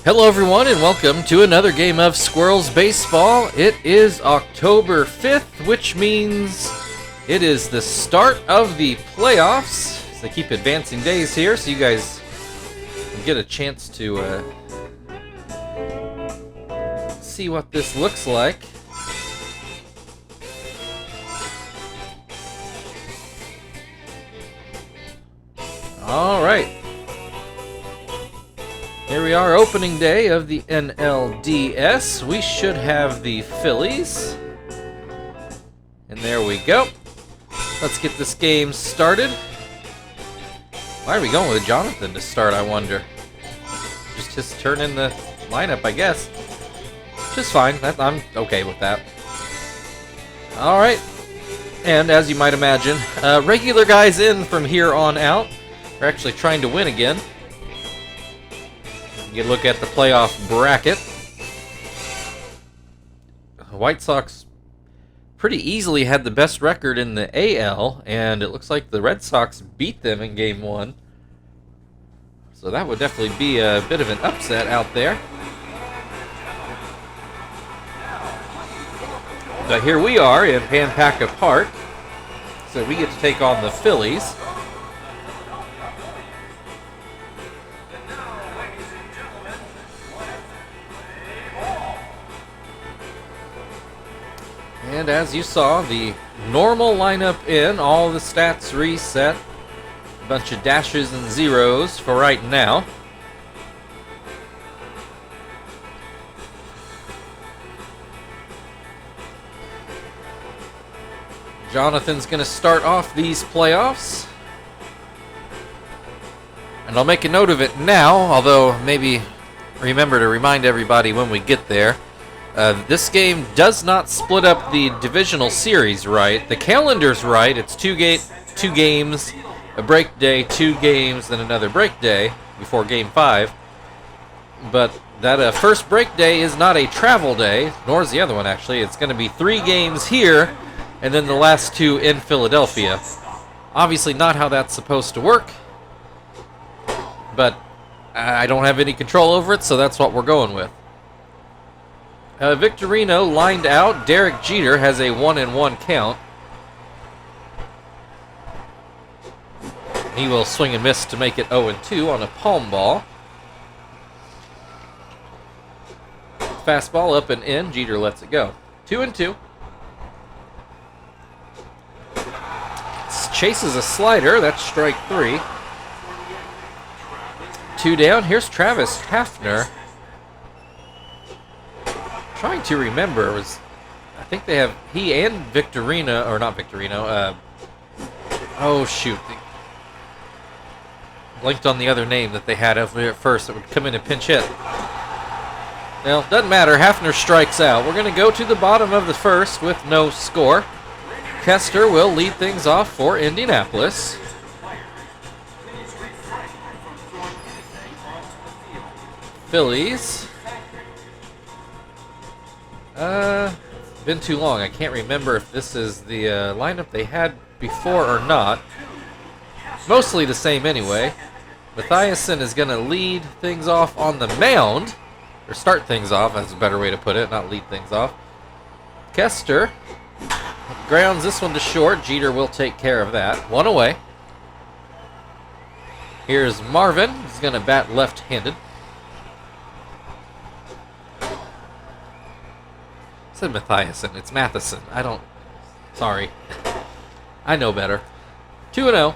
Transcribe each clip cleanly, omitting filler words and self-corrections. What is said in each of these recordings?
Hello everyone and welcome to another game of Squirrels Baseball. It is October 5th, which means it is the start of the playoffs. So they keep advancing days here, so you guys can get a chance to see what this looks like. Alright. Here we are, opening day of the NLDS. We should have the Phillies. And there we go. Let's get this game started. Why are we going with Jonathan to start, I wonder? Just turn in the lineup, I guess. Which is fine. I'm okay with that. Alright. And as you might imagine, regular guys in from here on out. We're actually trying to win again. You look at the playoff bracket. The White Sox pretty easily had the best record in the AL, and it looks like the Red Sox beat them in Game 1. So that would definitely be a bit of an upset out there. But here we are in Pampaka Park. So we get to take on the Phillies. And as you saw, the normal lineup in, all the stats reset. A bunch of dashes and zeros for right now. Jonathan's going to start off these playoffs. And I'll make a note of it now, although maybe remember to remind everybody when we get there. This game does not split up the divisional series right. The calendar's right. It's two games, a break day, 2 games, then another break day before Game 5. But that first break day is not a travel day, nor is the other one, actually. It's going to be 3 games here, and then the last 2 in Philadelphia. Obviously not how that's supposed to work, but I don't have any control over it, so that's what we're going with. Victorino lined out. Derek Jeter has a 1-1 count. He will swing and miss to make it 0-2 on a palm ball. Fastball up and in. Jeter lets it go. 2-2. Chases a slider. That's strike 3. 2 down. Here's Travis Hafner. Trying to remember, I think they have he and Victorino, or not Victorino, oh shoot, blinked on the other name that they had over there at first that would come in and pinch hit. Well, doesn't matter, Hafner strikes out. We're going to go to the bottom of the first with no score. Kester will lead things off for Indianapolis. Phillies. Been too long. I can't remember if this is the lineup they had before or not. Mostly the same anyway. Mathiasen is going to lead things off on the mound. Or start things off, that's a better way to put it, not lead things off. Kester grounds this one to short. Jeter will take care of that. 1 away. Here's Marvin. He's going to bat left-handed. I said Mathiasen. It's Matheson. Sorry. I know better. 2-0.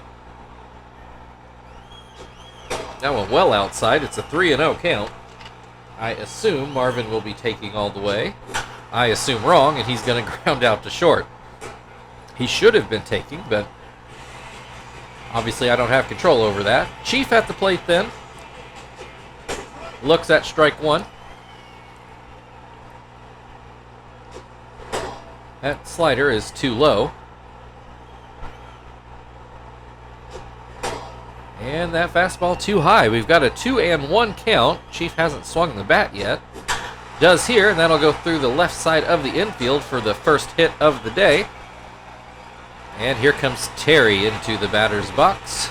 That went well outside. It's a 3-0 count. I assume Marvin will be taking all the way. I assume wrong, and he's going to ground out to short. He should have been taking, but obviously I don't have control over that. Chief at the plate then. Looks at strike 1. That slider is too low. And that fastball too high. We've got a 2-1 count. Chief hasn't swung the bat yet. Does here, and that'll go through the left side of the infield for the first hit of the day. And here comes Terry into the batter's box.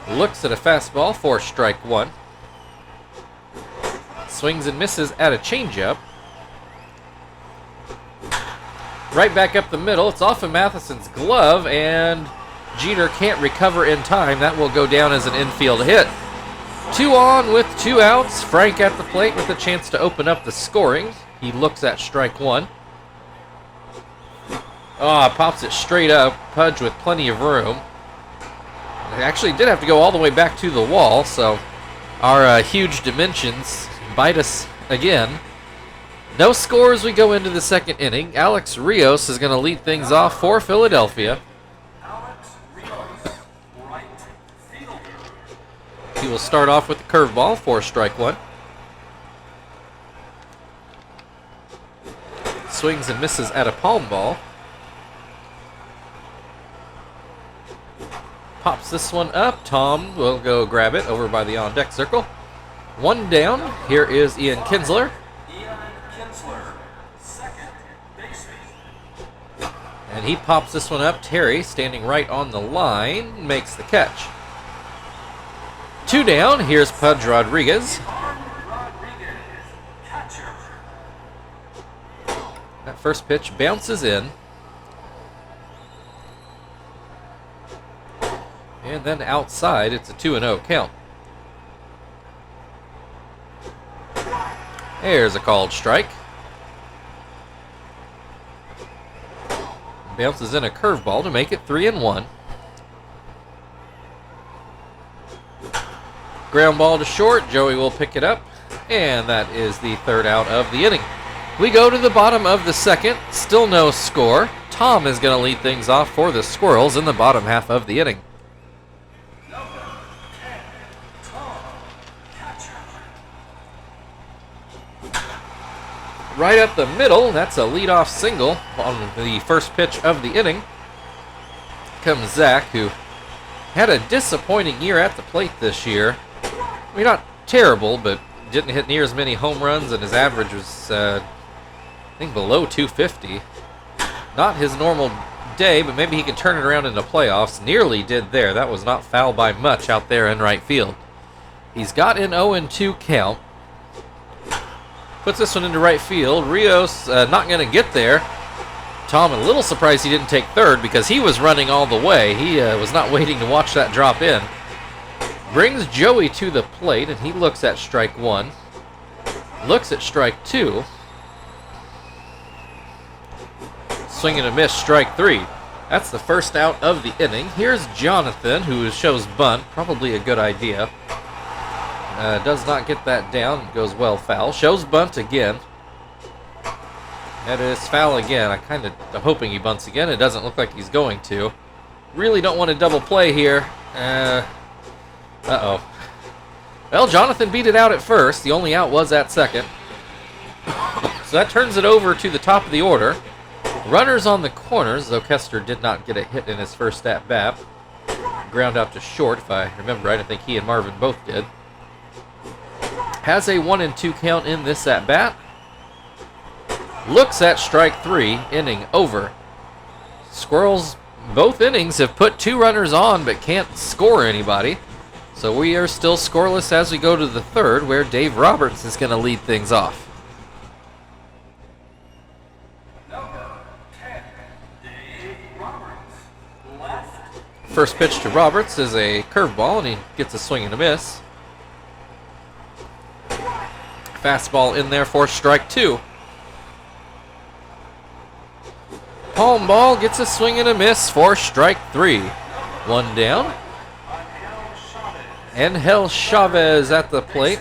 Looks at a fastball for strike one. swings and misses at a changeup. Right back up the middle. It's off of Matheson's glove, and Jeter can't recover in time. That will go down as an infield hit. 2 on with 2 outs. Frank at the plate with a chance to open up the scoring. He looks at strike 1. Pops it straight up. Pudge with plenty of room. It actually did have to go all the way back to the wall, so our huge dimensions bite us again. No score as we go into the second inning. Alex Rios is going to lead things off for Philadelphia. He will start off with the curveball for strike 1. Swings and misses at a palm ball. Pops this one up. Tom will go grab it over by the on-deck circle. 1 down. Here is Ian Kinsler. And he pops this one up. Terry, standing right on the line, makes the catch. 2 down. Here's Pudge Rodriguez. That first pitch bounces in. And then outside, it's a 2-0 count. There's a called strike. Bounces in a curveball to make it 3-1. Ground ball to short. Joey will pick it up. And that is the 3rd out of the inning. We go to the bottom of the second. Still no score. Tom is going to lead things off for the Squirrels in the bottom half of the inning. Right up the middle, that's a leadoff single on the first pitch of the inning. Comes Zach, who had a disappointing year at the plate this year. I mean, not terrible, but didn't hit near as many home runs, and his average was, I think, below 250. Not his normal day, but maybe he can turn it around in the playoffs. Nearly did there. That was not foul by much out there in right field. He's got an 0-2 count. Puts this one into right field. Rios not going to get there. Tom a little surprised he didn't take third because he was running all the way. He was not waiting to watch that drop in. Brings Joey to the plate, and he looks at strike 1. Looks at strike 2. Swing and a miss, strike 3. That's the first out of the inning. Here's Jonathan, who shows bunt. Probably a good idea. Does not get that down. Goes well foul. Shows bunt again. That is foul again. I kind of hoping he bunts again. It doesn't look like he's going to. Really don't want to double play here. Uh-oh. Well, Jonathan beat it out at first. The only out was at second. So that turns it over to the top of the order. Runners on the corners, though Kester did not get a hit in his first at-bat. Ground out to short, if I remember right. I think he and Marvin both did. Has a 1-2 count in this at-bat. Looks at strike 3, inning over. Squirrels, both innings, have put 2 runners on but can't score anybody. So we are still scoreless as we go to the 3rd, where Dave Roberts is going to lead things off. First pitch to Roberts is a curveball, and he gets a swing and a miss. Fastball in there for strike 2. Palm ball gets a swing and a miss for strike 3. 1 down. Angel Chavez at the plate.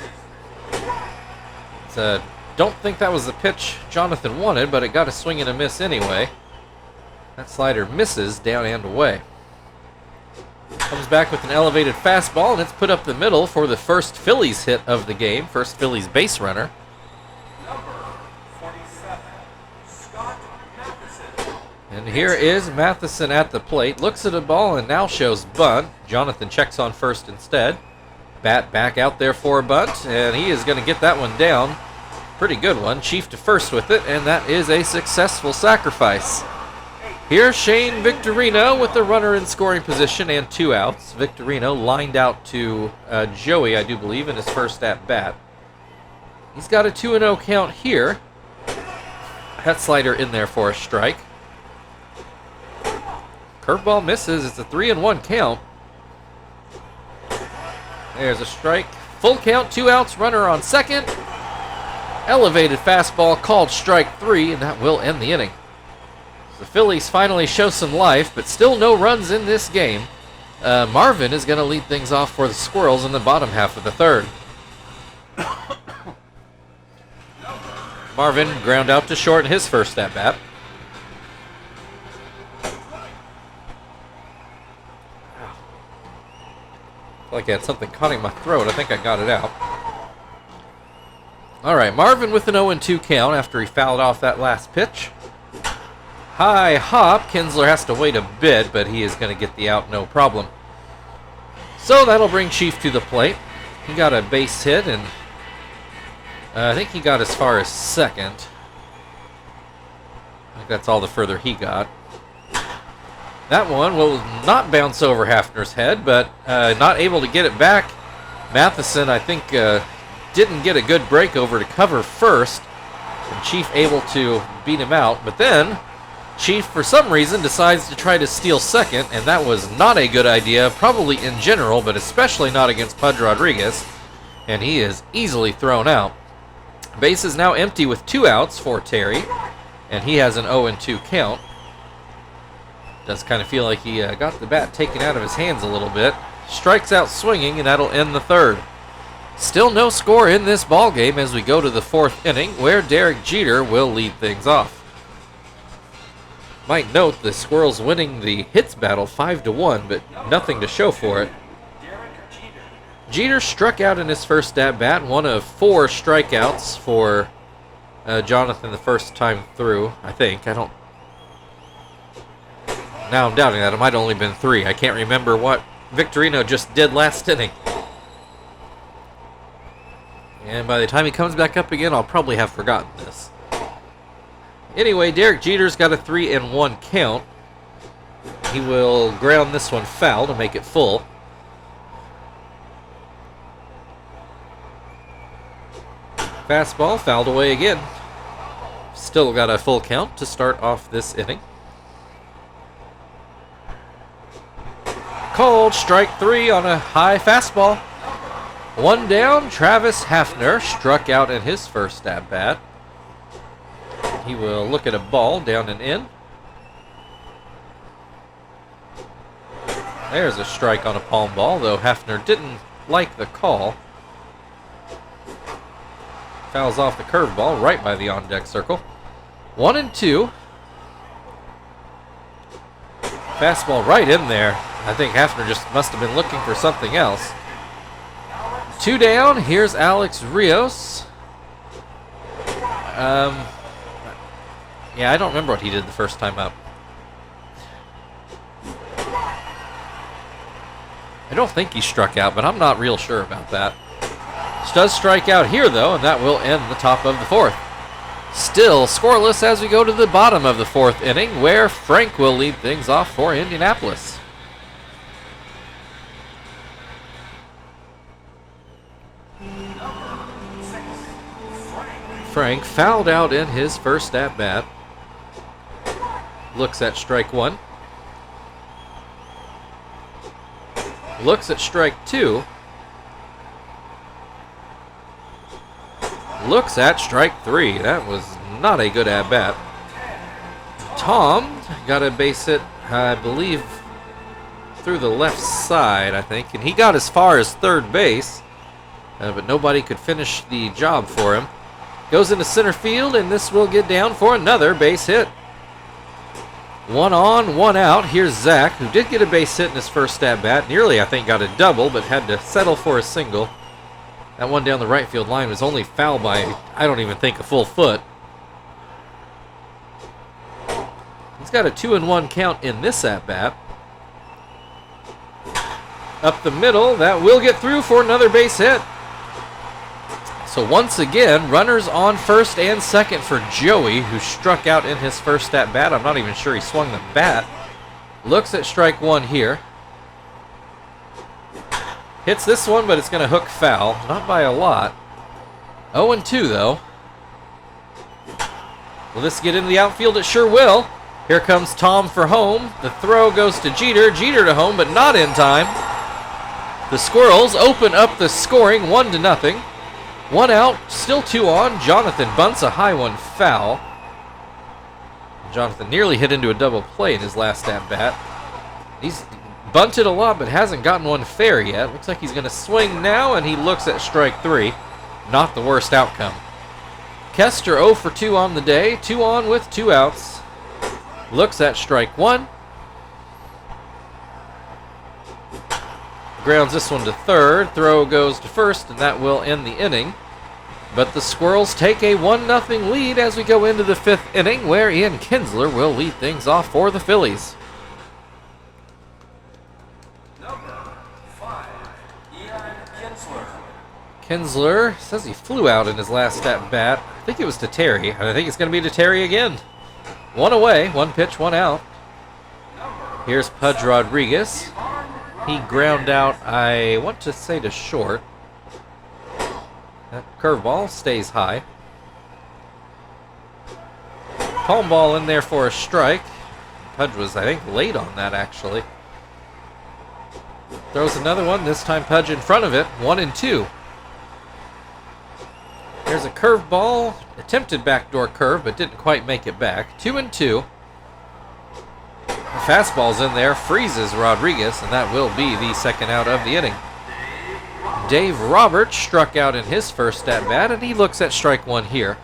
Don't think that was the pitch Jonathan wanted, but it got a swing and a miss anyway. That slider misses down and away. Comes back with an elevated fastball, and it's put up the middle for the first Phillies hit of the game. First Phillies base runner. And here is Matheson at the plate. Looks at a ball and now shows bunt. Jonathan checks on first instead. Bat back out there for a bunt, and he is going to get that one down. Pretty good one. Chief to first with it, and that is a successful sacrifice. Here's Shane Victorino with the runner in scoring position and 2 outs. Victorino lined out to Joey, I do believe, in his first at-bat. He's got a 2-0 count here. That slider in there for a strike. Curveball misses. It's a 3-1 count. There's a strike. Full count, 2 outs, runner on second. Elevated fastball called strike 3, and that will end the inning. The Phillies finally show some life, but still no runs in this game. Marvin is going to lead things off for the Squirrels in the bottom half of the third. Marvin ground out to short in his first at-bat. I feel like I had something caught in my throat. I think I got it out. All right, Marvin with an 0-2 count after he fouled off that last pitch. High hop. Kinsler has to wait a bit, but he is going to get the out, no problem. So that'll bring Chief to the plate. He got a base hit, and I think he got as far as second. I think that's all the further he got. That one will not bounce over Hafner's head, but not able to get it back. Matheson, I think, didn't get a good break over to cover first, and Chief able to beat him out. But then Chief, for some reason, decides to try to steal second, and that was not a good idea, probably in general, but especially not against Pudge Rodriguez, and he is easily thrown out. Base is now empty with 2 outs for Terry, and he has an 0-2 count. Does kind of feel like he got the bat taken out of his hands a little bit. Strikes out swinging, and that'll end the third. Still no score in this ball game as we go to the 4th inning, where Derek Jeter will lead things off. Might note the Squirrels winning the hits battle 5-1, but nothing to show for it. Jeter struck out in his first at-bat, one of 4 strikeouts for Jonathan the first time through, I think. Now I'm doubting that. It might have only been 3. I can't remember what Victorino just did last inning. And by the time he comes back up again, I'll probably have forgotten this. Anyway, Derek Jeter's got a 3-1 count. He will ground this one foul to make it full. Fastball fouled away again. Still got a full count to start off this inning. Called strike 3 on a high fastball. 1 down. Travis Hafner struck out in his first at-bat. He will look at a ball down and in. There's a strike on a palm ball, though Hafner didn't like the call. Fouls off the curveball right by the on-deck circle. 1-2. Fastball right in there. I think Hafner just must have been looking for something else. 2 down. Here's Alex Rios. Yeah, I don't remember what he did the first time up. I don't think he struck out, but I'm not real sure about that. Does strike out here, though, and that will end the top of the 4th. Still scoreless as we go to the bottom of the 4th inning, where Frank will lead things off for Indianapolis. Frank fouled out in his first at-bat. Looks at strike 1. Looks at strike 2. Looks at strike 3. That was not a good at-bat. Tom got a base hit, I believe, through the left side, I think. And he got as far as third base, but nobody could finish the job for him. Goes into center field, and this will get down for another base hit. 1 on, 1 out. Here's Zach, who did get a base hit in his first at-bat. Nearly, I think, got a double, but had to settle for a single. That one down the right field line was only fouled by, I don't even think, a full foot. He's got a 2-1 count in this at-bat. Up the middle, that will get through for another base hit. So once again, runners on first and second for Joey, who struck out in his first at-bat. I'm not even sure he swung the bat. Looks at strike 1 here. Hits this one, but it's going to hook foul. Not by a lot. 0-2 though. Will this get into the outfield? It sure will. Here comes Tom for home. The throw goes to Jeter. Jeter to home, but not in time. The Squirrels open up the scoring 1-0. 1 out, still 2 on. Jonathan bunts a high one foul. Jonathan nearly hit into a double play in his last at-bat. He's bunted a lot, but hasn't gotten one fair yet. Looks like he's going to swing now, and he looks at strike 3. Not the worst outcome. Kester 0 for 2 on the day. 2 on with 2 outs. Looks at strike 1. Grounds this one to third. Throw goes to first, and that will end the inning. But the Squirrels take a 1-0 lead as we go into the 5th inning, where Ian Kinsler will lead things off for the Phillies. Kinsler says he flew out in his last at-bat. I think it was to Terry. I think it's going to be to Terry again. 1 away, 1 pitch, 1 out. Here's Pudge Rodriguez. He ground out, I want to say to short. That curveball stays high. Palm ball in there for a strike. Pudge was, I think, late on that actually. Throws another one, this time Pudge in front of it. 1-2. There's a curveball, attempted backdoor curve, but didn't quite make it back. 2-2. The fastball's in there, freezes Rodriguez, and that will be the second out of the inning. Dave Roberts struck out in his first at-bat, and he looks at strike 1 here.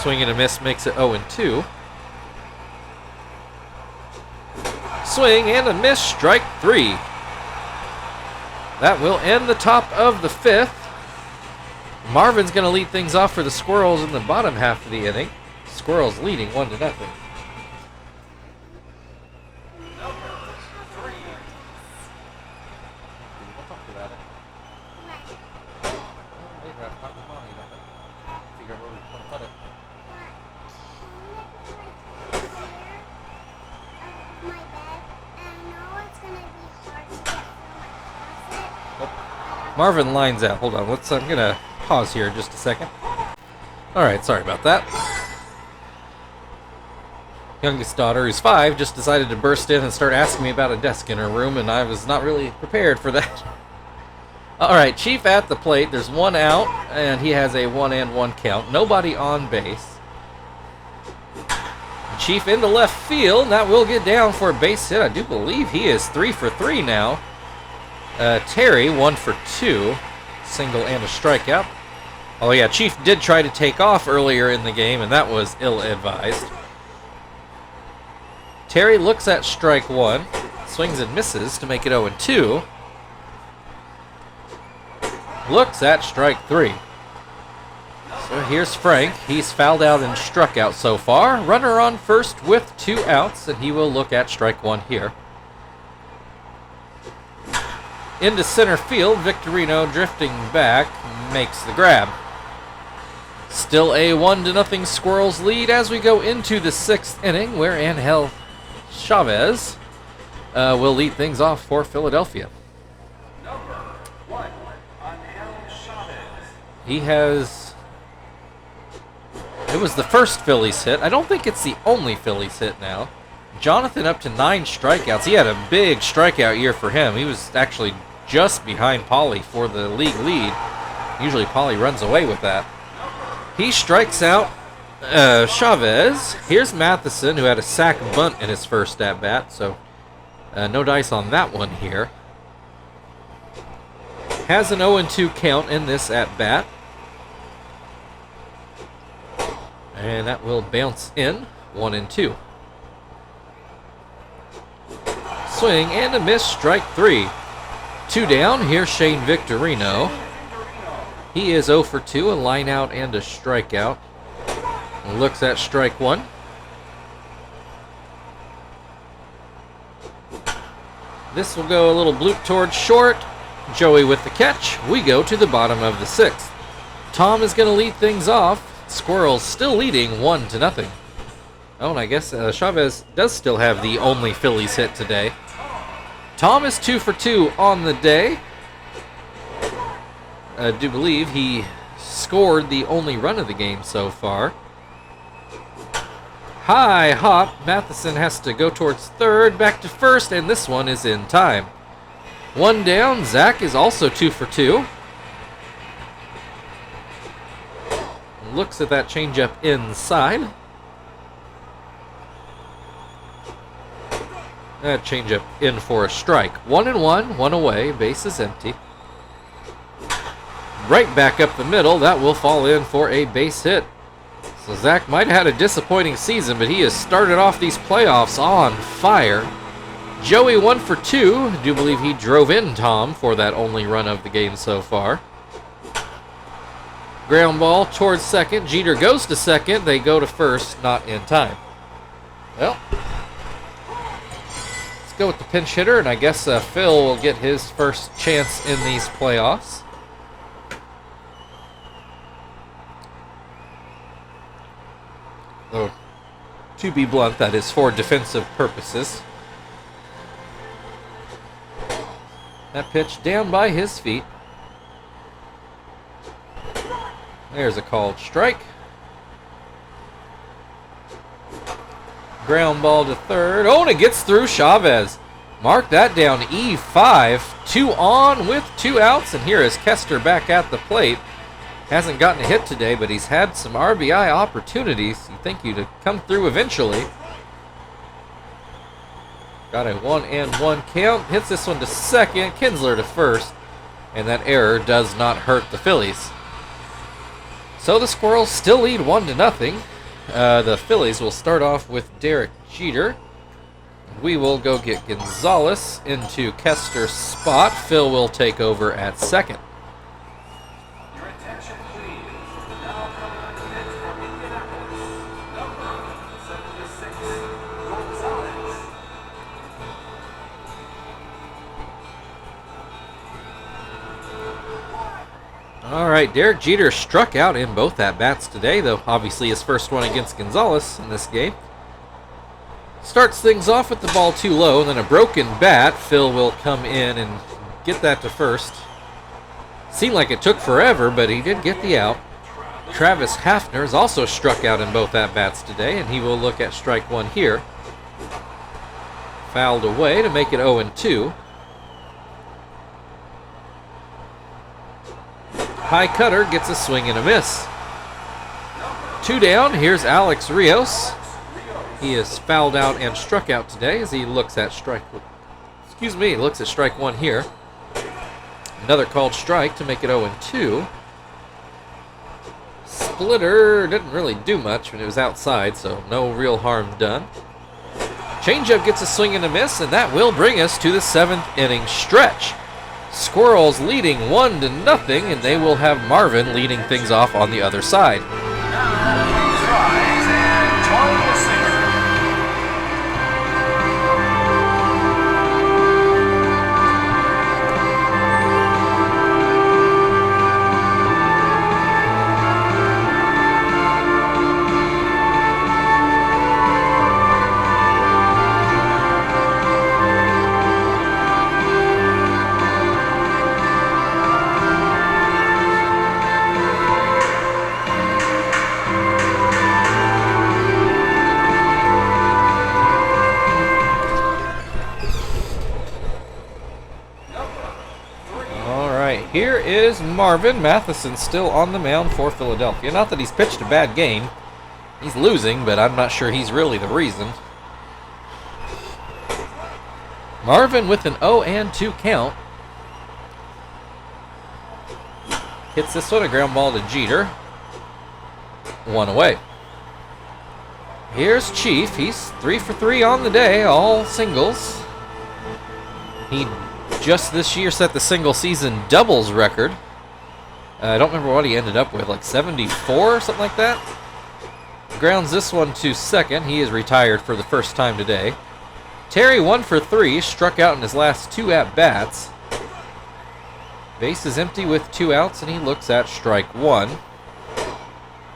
Swing and a miss makes it 0-2. Swing and a miss, strike 3. That will end the top of the 5th. Marvin's going to lead things off for the Squirrels in the bottom half of the inning. Squirrels leading 1-0. Marvin lines out. Hold on. I'm going to pause here just a second. Alright, sorry about that. Youngest daughter, who's 5, just decided to burst in and start asking me about a desk in her room, and I was not really prepared for that. Alright, Chief at the plate. There's 1 out, and he has a 1-1 count. Nobody on base. Chief into left field, and that will get down for a base hit. I do believe he is 3 for 3 now. Terry, 1 for 2. Single and a strikeout. Oh yeah, Chief did try to take off earlier in the game, and that was ill-advised. Terry looks at strike 1. Swings and misses to make it 0-2. Looks at strike 3. So here's Frank. He's fouled out and struck out so far. Runner on first with 2 outs, and he will look at strike 1 here. Into center field, Victorino drifting back, makes the grab. Still a 1-0 Squirrels lead as we go into the 6th inning, where Angel Chavez will lead things off for Philadelphia. He has... It was the first Phillies hit. I don't think it's the only Phillies hit now. Jonathan up to 9 strikeouts. He had a big strikeout year for him. He was actually just behind Paulie for the league lead. Usually Paulie runs away with that. He strikes out Chavez. Here's Matheson, who had a sac bunt in his first at-bat, so no dice on that one here. Has an 0-2 count in this at-bat. And that will bounce in, 1-2. Swing and a miss, strike 3. 2 down, here's Shane Victorino. He is 0 for 2, a line out and a strikeout. Looks at strike 1. This will go a little bloop towards short. Joey with the catch. We go to the bottom of the 6th. Tom is going to lead things off. Squirrels still leading 1-0. Oh, and I guess Chavez does still have the only Phillies hit today. Tom is 2 for 2 on the day. I do believe he scored the only run of the game so far. High hop. Matheson has to go towards third, back to first, and this one is in time. One down. Zach is also 2 for 2. Looks at that changeup inside. That changeup in for a strike. 1-1, 1 away, base is empty. Right back up the middle, that will fall in for a base hit. So Zach might have had a disappointing season, but he has started off these playoffs on fire. Joey 1 for 2. I do believe he drove in Tom for that only run of the game so far. Ground ball towards second. Jeter goes to second. They go to first, not in time. Well, let's go with the pinch hitter, and I guess Phil will get his first chance in these playoffs. Though, to be blunt, that is for defensive purposes. That pitch down by his feet. There's a called strike. Ground ball to third. Oh, and it gets through Chavez. Mark that down, E5. 2 on with 2 outs, and here is Kester back at the plate. Hasn't gotten a hit today, but he's had some RBI opportunities. You think he'd come through eventually. Got a 1-1 count. Hits this one to second. Kinsler to first. And that error does not hurt the Phillies. So the Squirrels still lead 1-0. The Phillies will start off with Derek Jeter. We will go get Gonzalez into Kester's spot. Phil will take over at second. Your attention, please. Now coming to hit from Indianapolis, number 76, Gonzalez. All right, Derek Jeter struck out in both at-bats today, though obviously his first one against Gonzalez in this game. Starts things off with the ball too low, and then a broken bat. Phil will come in and get that to first. Seemed like it took forever, but he did get the out. Travis Hafner is also struck out in both at-bats today, and he will look at strike one here. Fouled away to make it 0-2. High cutter gets a swing and a miss. 2 down. Here's Alex Rios. He is fouled out and struck out today as he looks at strike. He looks at strike one here. Another called strike to make it 0-2. Splitter didn't really do much when it was outside, so no real harm done. Changeup gets a swing and a miss, and that will bring us to the 7th inning stretch. Squirrels leading 1-0, and they will have Marvin leading things off on the other side. Now, please rise and join the singer. Here is Marvin. Matheson still on the mound for Philadelphia. Not that he's pitched a bad game. He's losing, but I'm not sure he's really the reason. Marvin with an 0-2 count. Hits this one, a ground ball to Jeter. 1 away. Here's Chief. He's 3 for 3 on the day, all singles. He just this year set the single season doubles record. I don't remember what he ended up with, like 74 or something like that. Grounds this one to second. He is retired for the first time today. Terry 1 for 3, struck out in his last 2 at-bats. Base is empty with 2 outs, and he looks at strike one.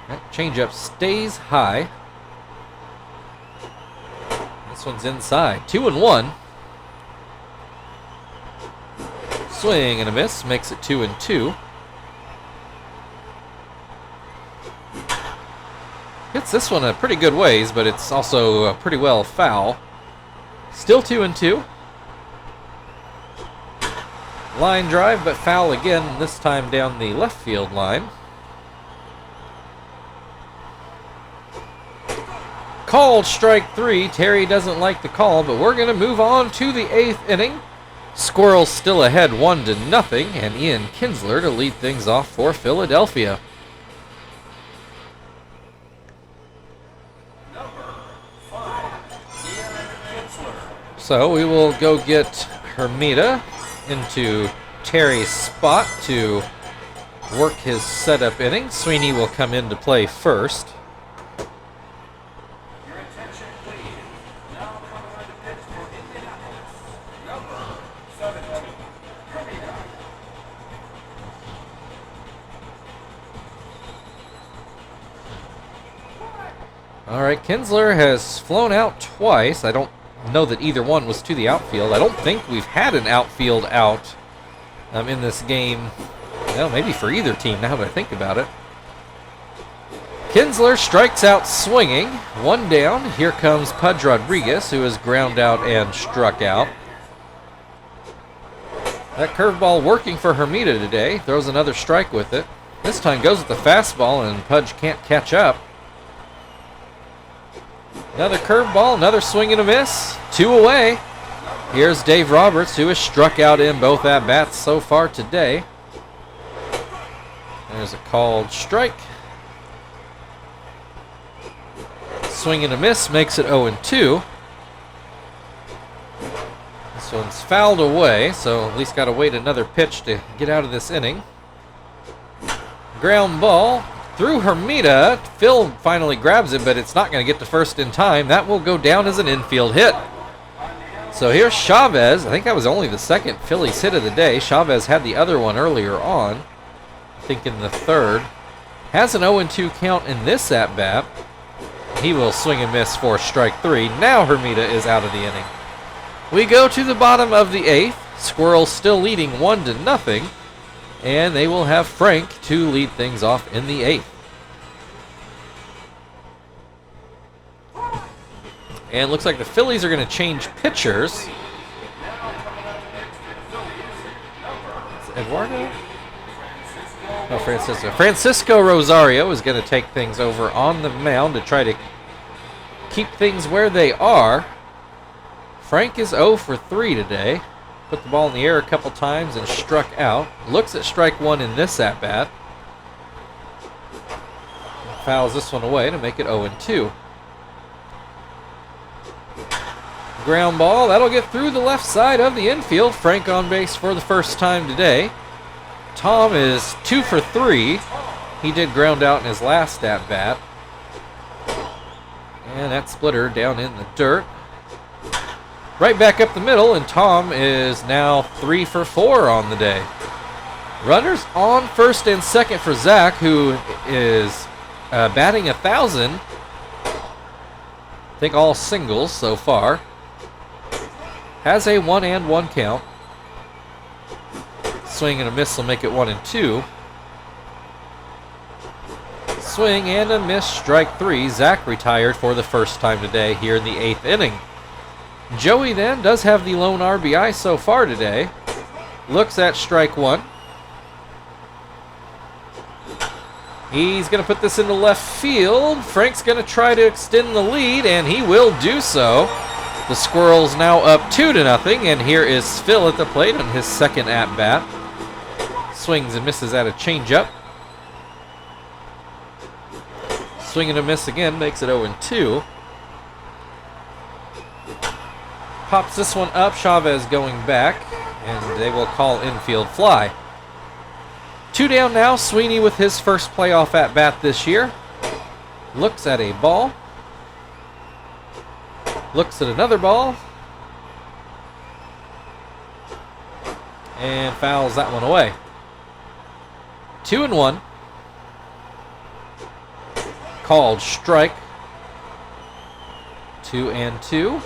That changeup stays high. This one's inside. 2-1. Swing and a miss makes it 2-2. Hits this one a pretty good ways, but it's also pretty well foul. Still 2-2. Line drive, but foul again, this time down the left field line. Called strike 3. Terry doesn't like the call, but we're going to move on to the 8th inning. Squirrels still ahead 1-0, and Ian Kinsler to lead things off for Philadelphia. So we will go get Hermida into Terry's spot to work his setup inning. Sweeney will come in to play first. Your attention, please. Now coming on the pitch for Indianapolis, number 17, Hermida. All right, Kinsler has flown out twice. I don't know that either one was to the outfield. I don't think we've had an outfield out in this game. Well, maybe for either team now that I think about it. Kinsler strikes out swinging. One down. Here comes Pudge Rodriguez, who has ground out and struck out. That curveball working for Hermida today. Throws another strike with it. This time goes with the fastball, and Pudge can't catch up. Another curveball, another swing and a miss. 2 away. Here's Dave Roberts, who has struck out in both at-bats so far today. There's a called strike. Swing and a miss makes it 0-2. This one's fouled away, so at least got to wait another pitch to get out of this inning. Ground ball. Through Hermida, Phil finally grabs it, but it's not going to get to first in time. That will go down as an infield hit. So here's Chavez. I think that was only the second Phillies hit of the day. Chavez had the other one earlier on, I think in the third. Has an 0-2 count in this at-bat. He will swing and miss for strike 3. Now Hermida is out of the inning. We go to the bottom of the 8th. Squirrels still leading 1-0. And they will have Frank to lead things off in the 8th. And looks like the Phillies are going to change pitchers. Is Eduardo? Oh, Francisco. Francisco Rosario is going to take things over on the mound to try to keep things where they are. Frank is 0 for 3 today. Put the ball in the air a couple times and struck out. Looks at strike 1 in this at-bat. Fouls this one away to make it 0-2. Ground ball. That'll get through the left side of the infield. Frank on base for the first time today. Tom is 2 for 3. He did ground out in his last at-bat. And that splitter down in the dirt. Right back up the middle, and Tom is now 3 for 4 on the day. Runners on first and second for Zach, who is batting 1,000. I think all singles so far. Has a 1-1 count. Swing and a miss will make it 1-2. Swing and a miss, strike 3. Zach retired for the first time today here in the 8th inning. Joey then does have the lone RBI so far today. Looks at strike 1. He's going to put this into left field. Frank's going to try to extend the lead, and he will do so. The Squirrels now up 2-0, and here is Phil at the plate on his second at-bat. Swings and misses at a changeup. Swing and a miss again, makes it 0-2. Pops this one up, Chavez going back, and they will call infield fly. 2 down now, Sweeney with his first playoff at-bat this year. Looks at a ball. Looks at another ball. And fouls that one away. 2-1. Called strike. 2-2.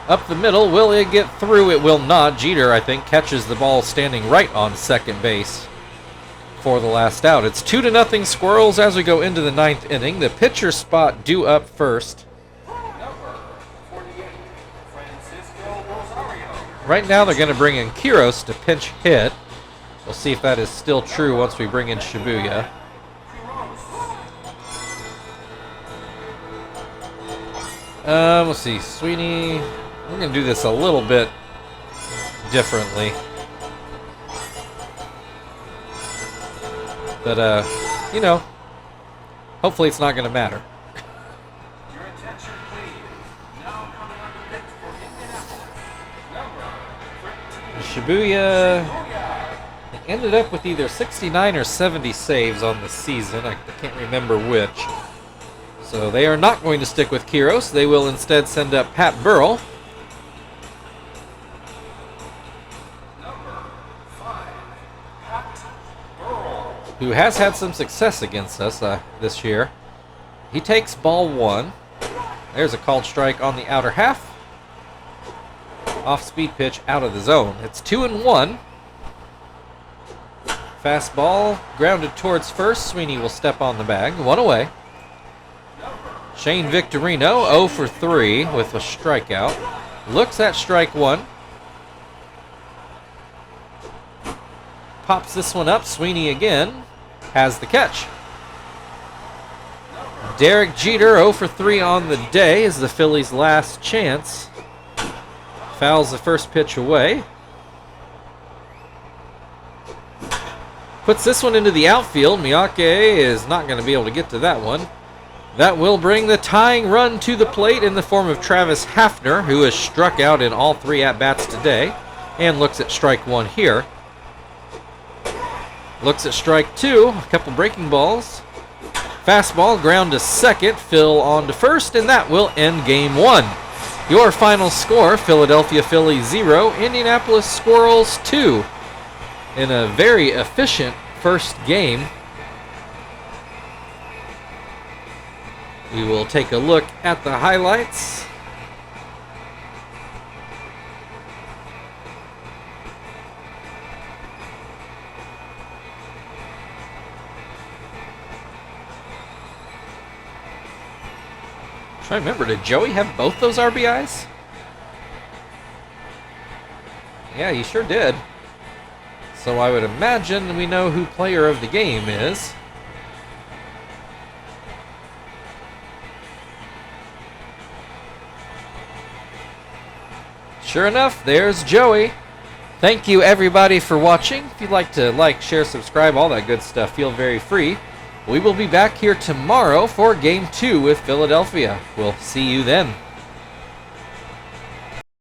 Up the middle, will it get through? It will not. Jeter, I think, catches the ball standing right on second base. for the last out. It's 2-0 Squirrels as we go into the 9th inning. The pitcher spot due up first. Right now they're going to bring in Quiros to pinch hit. We'll see if that is still true once we bring in Shibuya. Let's see, Sweeney. We're going to do this a little bit differently. But, you know, hopefully it's not going to matter. Your attention, please. Now coming on the pitch for Indianapolis. Number 13. Shibuya ended up with either 69 or 70 saves on the season. I can't remember which. So they are not going to stick with Quiros. They will instead send up Pat Burrell. Number 5. Pat Burrell. Who has had some success against us this year. He takes ball 1. There's a called strike on the outer half. Off-speed pitch out of the zone. It's 2-1. Fastball grounded towards first. Sweeney will step on the bag. 1 away. Shane Victorino 0 for 3 with a strikeout. Looks at strike 1. Pops this one up. Sweeney again has the catch. Derek Jeter 0 for 3 on the day is the Phillies' last chance. Fouls the first pitch away. Puts this one into the outfield. Miyake is not going to be able to get to that one. That will bring the tying run to the plate in the form of Travis Hafner, who has struck out in all 3 at-bats today, and looks at strike 1 here. Looks at strike 2, a couple breaking balls. Fastball, ground to second, Phil on to first, and that will end game 1. Your final score, Philadelphia Phillies 0, Indianapolis Squirrels 2. In a very efficient first game. We will take a look at the highlights. Try to remember, did Joey have both those RBIs? Yeah, he sure did. So I would imagine we know who player of the game is. Sure enough, there's Joey. Thank you everybody for watching. If you'd like to like, share, subscribe, all that good stuff, feel very free. We will be back here tomorrow for Game 2 with Philadelphia. We'll see you then.